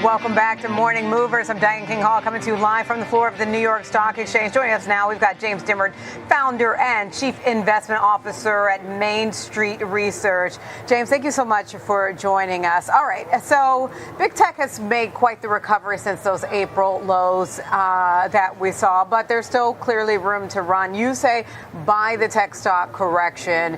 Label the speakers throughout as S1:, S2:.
S1: Welcome back to Morning Movers. I'm Diane King Hall, coming to you live from the floor of the New York Stock Exchange. Joining us now, we've got James Demmert, founder and chief investment officer at Main Street Research. James, thank you so much for joining us. All right, so big tech has made quite the recovery since those April lows that we saw, but there's still clearly room to run. You say buy the tech stock correction.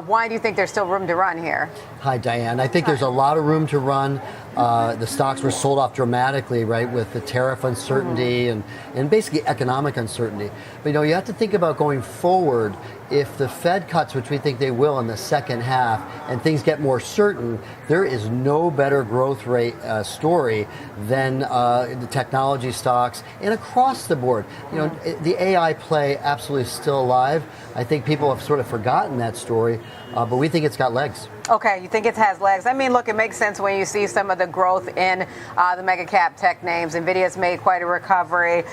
S1: Why do you think there's still room to run here?
S2: Hi, Diane. I think there's a lot of room to run. The stocks were sold off dramatically, right, with the tariff uncertainty and basically economic uncertainty. But, you have to think about going forward. If the Fed cuts, which we think they will in the second half, and things get more certain, there is no better growth rate story than the technology stocks and across the board. The AI play absolutely still alive. I think people have sort of forgotten that story, but we think it's got legs.
S1: Okay, you think it has legs. I mean, look, it makes sense when you see some of the growth in the mega cap tech names. Nvidia's made quite a recovery.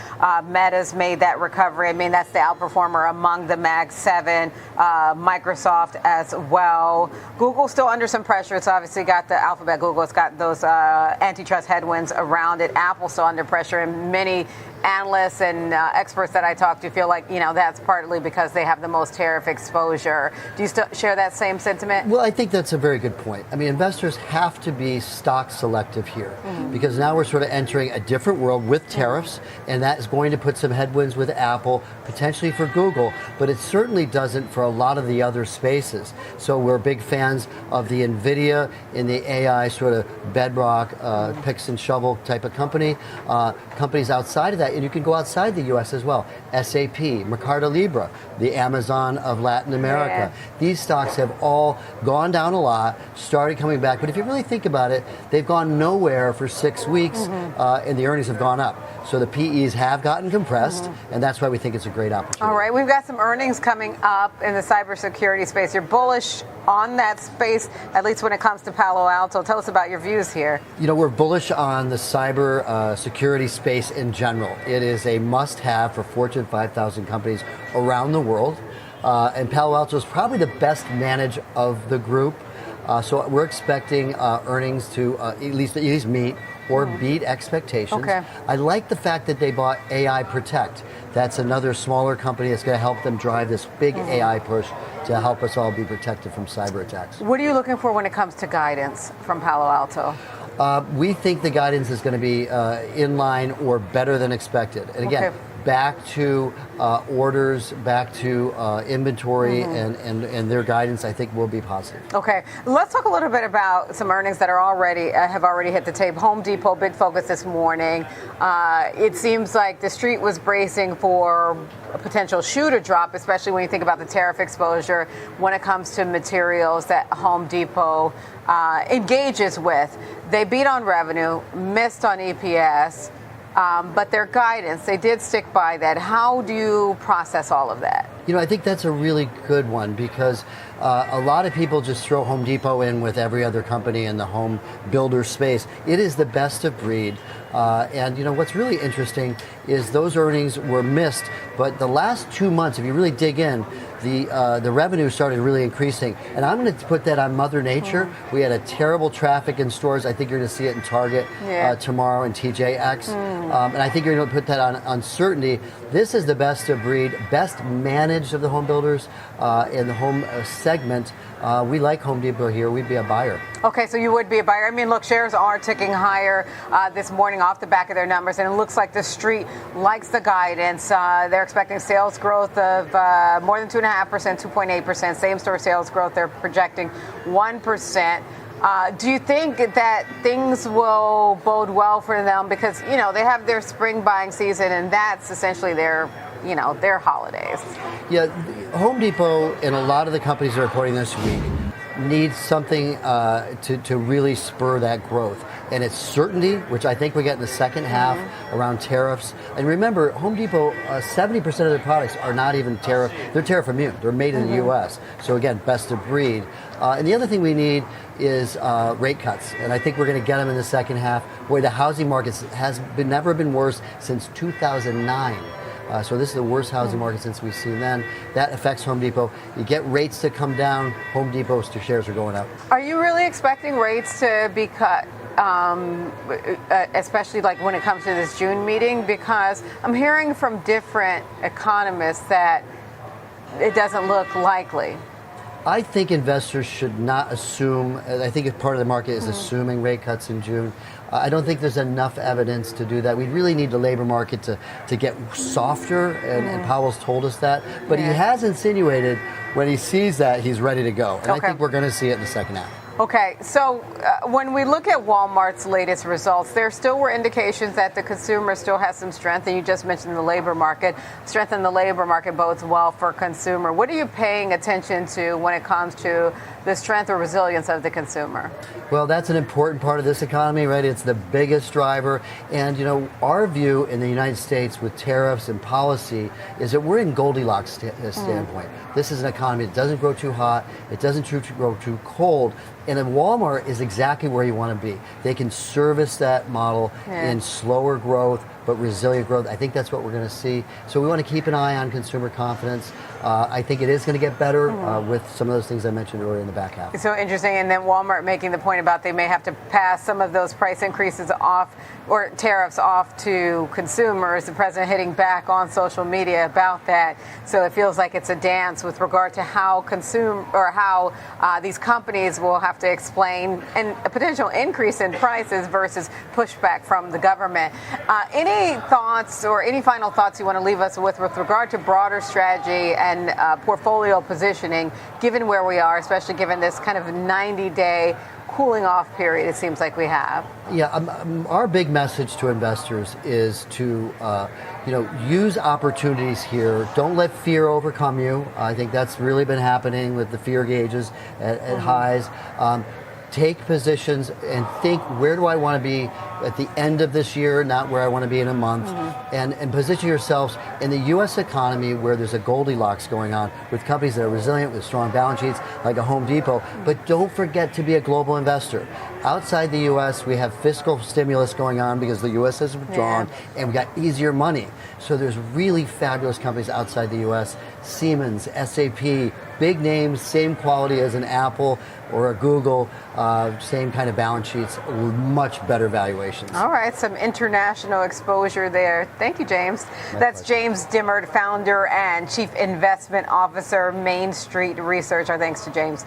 S1: Meta's made that recovery. I mean, that's the outperformer among the Mag 7. Microsoft as well. Google's still under some pressure. It's obviously got the Alphabet Google. It's got those antitrust headwinds around it. Apple's still under pressure, and many analysts and experts that I talk to feel like, that's partly because they have the most tariff exposure. Do you still share that same sentiment?
S2: Well, I think that's a very good point. I mean, investors have to be stock selective here because now we're sort of entering a different world with tariffs, and that is going to put some headwinds with Apple, potentially for Google, but it certainly doesn't for a lot of the other spaces. So we're big fans of the Nvidia in the AI sort of bedrock, picks and shovel type of company. Companies outside of that, and you can go outside the U.S. as well. SAP, Mercado Libre, the Amazon of Latin America. Yeah. These stocks have all gone down a lot, started coming back. But if you really think about it, they've gone nowhere for 6 weeks, and the earnings have gone up. So the PEs have gotten compressed, and that's why we think it's a great opportunity.
S1: All right, we've got some earnings coming up in the cybersecurity space. You're bullish on that space, at least when it comes to Palo Alto. Tell us about your views here.
S2: We're bullish on the cyber security space in general. It is a must-have for Fortune 5,000 companies around the world. And Palo Alto is probably the best managed of the group. So we're expecting earnings to at least meet or beat expectations.
S1: Okay.
S2: I like the fact that they bought AI Protect. That's another smaller company that's going to help them drive this big AI push to help us all be protected from cyber attacks.
S1: What are you looking for when it comes to guidance from Palo Alto?
S2: We think the guidance is going to be in line or better than expected. And again, back to orders, back to inventory, and their guidance, I think, will be positive.
S1: Okay, let's talk a little bit about some earnings that are have already hit the tape. Home Depot, big focus this morning. It seems like the street was bracing for a potential shoe to drop, especially when you think about the tariff exposure when it comes to materials that Home Depot engages with. They beat on revenue, missed on EPS. But their guidance, they did stick by that. How do you process all of that?
S2: I think that's a really good one because a lot of people just throw Home Depot in with every other company in the home builder space. It is the best of breed. And what's really interesting is those earnings were missed, but the last 2 months, if you really dig in, the revenue started really increasing. And I'm going to put that on Mother Nature. We had a terrible traffic in stores. I think you're going to see it in Target tomorrow and TJX. And I think you're going to put that on uncertainty. This is the best of breed, best managed of the home builders in the home segment. We like Home Depot here. We'd be a buyer.
S1: Okay, so you would be a buyer. I mean, look, shares are ticking higher this morning off the back of their numbers, and it looks like the street likes the guidance. They're expecting sales growth of more than 2.5%, 2.8%. Same-store sales growth, they're projecting 1%. Do you think that things will bode well for them? Because, they have their spring buying season, and that's essentially their holidays.
S2: Yeah, Home Depot and a lot of the companies that are reporting this week need something to really spur that growth. And it's certainty, which I think we get in the second half around tariffs. And remember, Home Depot, 70% of their products are not even tariff. They're tariff immune. They're made in the U.S. So again, best of breed. And the other thing we need is rate cuts. And I think we're going to get them in the second half. Boy, the housing market has never been worse since 2009. So this is the worst housing market since we've seen then. That affects Home Depot. You get rates to come down, Home Depot's shares are going up.
S1: Are you really expecting rates to be cut especially like when it comes to this June meeting? Because I'm hearing from different economists that it doesn't look likely.
S2: I think investors should not assume, I think if part of the market is assuming rate cuts in June. I don't think there's enough evidence to do that. We really need the labor market to get softer, and Powell's told us that. But he has insinuated when he sees that, he's ready to go. And I think we're going to see it in the second half.
S1: Okay, so when we look at Walmart's latest results, there still were indications that the consumer still has some strength, and you just mentioned the labor market. Strength in the labor market bodes well for consumer. What are you paying attention to when it comes to the strength or resilience of the consumer?
S2: Well, that's an important part of this economy, right? It's the biggest driver. And, you know, our view in the United States with tariffs and policy is that we're in Goldilocks standpoint. This is an economy that doesn't grow too hot, it doesn't grow too cold. And then Walmart is exactly where you want to be. They can service that model in slower growth, but resilient growth. I think that's what we're going to see. So we want to keep an eye on consumer confidence. I think it is going to get better with some of those things I mentioned earlier in the back half.
S1: So interesting. And then Walmart making the point about they may have to pass some of those price increases off or tariffs off to consumers. The president hitting back on social media about that. So it feels like it's a dance with regard to how these companies will have to explain and a potential increase in prices versus pushback from the government. Any thoughts or any final thoughts you want to leave us with regard to broader strategy and portfolio positioning, given where we are, especially given this kind of 90-day cooling off period it seems like we have?
S2: Yeah, our big message to investors is to use opportunities here. Don't let fear overcome you. I think that's really been happening with the fear gauges at highs. Take positions and think, where do I want to be at the end of this year, not where I want to be in a month, and position yourselves in the U.S. economy where there's a Goldilocks going on with companies that are resilient with strong balance sheets like a Home Depot. But don't forget to be a global investor. Outside the U.S., we have fiscal stimulus going on because the U.S. has withdrawn, and we got easier money. So there's really fabulous companies outside the U.S. Siemens, SAP, big names, same quality as an Apple or a Google, same kind of balance sheets, much better valuations.
S1: All right, some international exposure there. Thank you, James. That's James Demmert, founder and chief investment officer, Main Street Research. Our thanks to James.